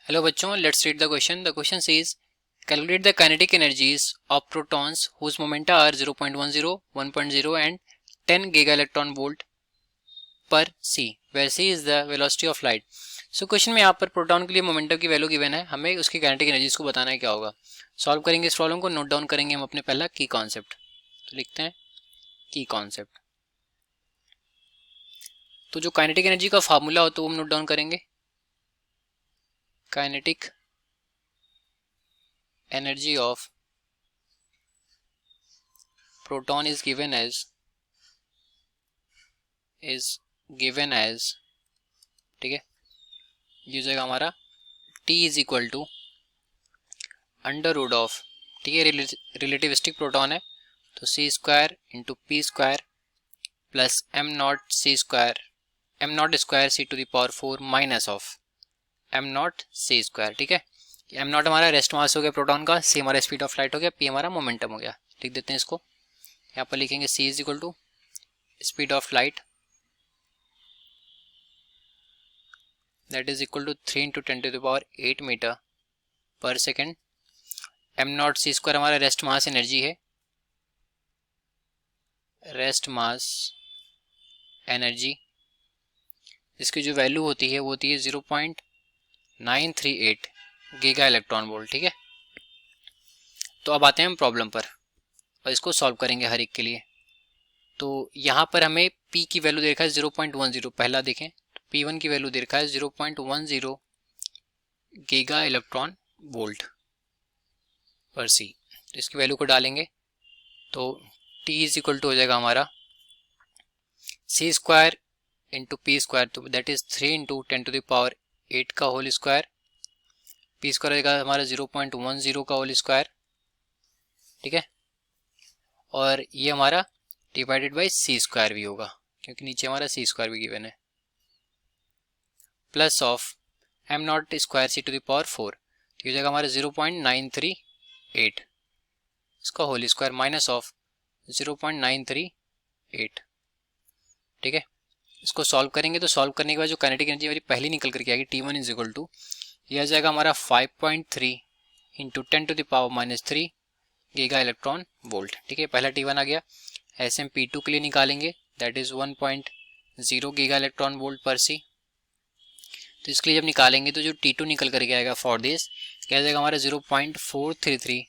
Hello बच्चों, let's read the question. The question says calculate the kinetic energies of protons whose momenta are 0.10, 1.0 and 10 giga electron volt per c, where c is the velocity of light. So question में यहाँ पर proton के लिए momentum की value given है, हमें उसकी kinetic energies को बताना है क्या होगा. सॉल्व करेंगे इस प्रॉब्लम को, नोट डाउन करेंगे हम अपने पहला की कॉन्सेप्ट. तो लिखते हैं की कॉन्सेप्ट. तो जो काइनेटिक एनर्जी का फार्मूला हो तो वो हम नोट डाउन करेंगे. Kinetic energy of proton is given as ठीक है, ये हो जाएगा हमारा T is equal to under root of, ठीक है, रिलेटिविस्टिक प्रोटॉन है तो c square into p square plus m naught c square, m naught square c to the power 4 minus of m naught c square. ठीक है, m naught हमारा rest mass हो गया proton का, सी हमारा स्पीड ऑफ लाइट हो गया, P हमारा मोमेंटम हो गया. लिख देते हैं इसको, यहाँ पर लिखेंगे c is equal to speed of light that is equal to 3 into 10 to the power 8 metre per second. M naught c square हमारा रेस्ट मास एनर्जी है, रेस्ट मास एनर्जी, इसकी जो वैल्यू होती है वो होती है 0.938 गीगा इलेक्ट्रॉन वोल्ट. ठीक है, तो अब आते हैं हम प्रॉब्लम पर और इसको सॉल्व करेंगे हर एक के लिए. तो यहाँ पर हमें P की वैल्यू दे रखा है 0.10, पहला देखें तो P1 की वैल्यू दे रखा है 0.10 गीगा इलेक्ट्रॉन वोल्ट पर सी. तो इसकी वैल्यू को डालेंगे तो T इज इक्वल टू हो जाएगा हमारा c square into p square, तो that is 3 into 10 to the power 8 का होल स्क्वायर, पी स्क्वायर हो जाएगा हमारा 0.10 का होल स्क्वायर. ठीक है, और ये हमारा डिवाइडेड बाई सी स्क्वायर भी होगा क्योंकि नीचे हमारा सी स्क्वायर भी गिवन है, plus of m naught square c to the power 4, ये हो जाएगा हमारा 0.938 इसका होल स्क्वायर माइनस ऑफ 0.938. ठीक है, इसको सॉल्व करेंगे तो सॉल्व करने के बाद जो काइनेटिक एनर्जी हमारी पहली निकल करके आएगी T1 इज इक्वल टू, यह आ जाएगा हमारा 5.3 into 10 to the power minus 3 giga electron volt. ठीक है, पहला T1 आ गया. ऐसे हम P2 के लिए निकालेंगे that is 1.0 giga electron volt per सी. तो इसके लिए जब निकालेंगे तो जो T2 निकल करके आएगा फॉर दिस क्या जाएगा हमारा 0.433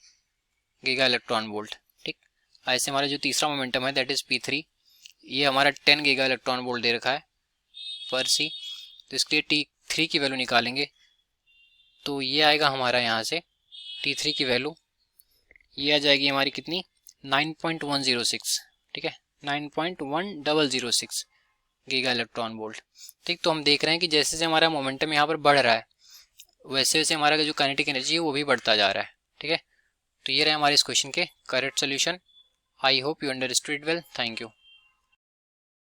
गीगा इलेक्ट्रॉन वोल्ट. ठीक, ऐसे हमारा जो तीसरा मोमेंटम है दैट इज P3, ये हमारा 10 गीगा इलेक्ट्रॉन वोल्ट दे रखा है पर सी. तो इसके लिए T3 की वैल्यू निकालेंगे तो ये आएगा हमारा यहाँ से T3 की वैल्यू, ये आ जाएगी हमारी कितनी 9.106. ठीक है, 9.1006 गीगा इलेक्ट्रॉन वोल्ट. ठीक, तो हम देख रहे हैं कि जैसे जैसे हमारा मोमेंटम यहाँ पर बढ़ रहा है वैसे वैसे हमारा जो काइनेटिक एनर्जी है वो भी बढ़ता जा रहा है. ठीक है, तो ये रहे हमारे इस क्वेश्चन के correct solution. I hope you understood well. Thank you.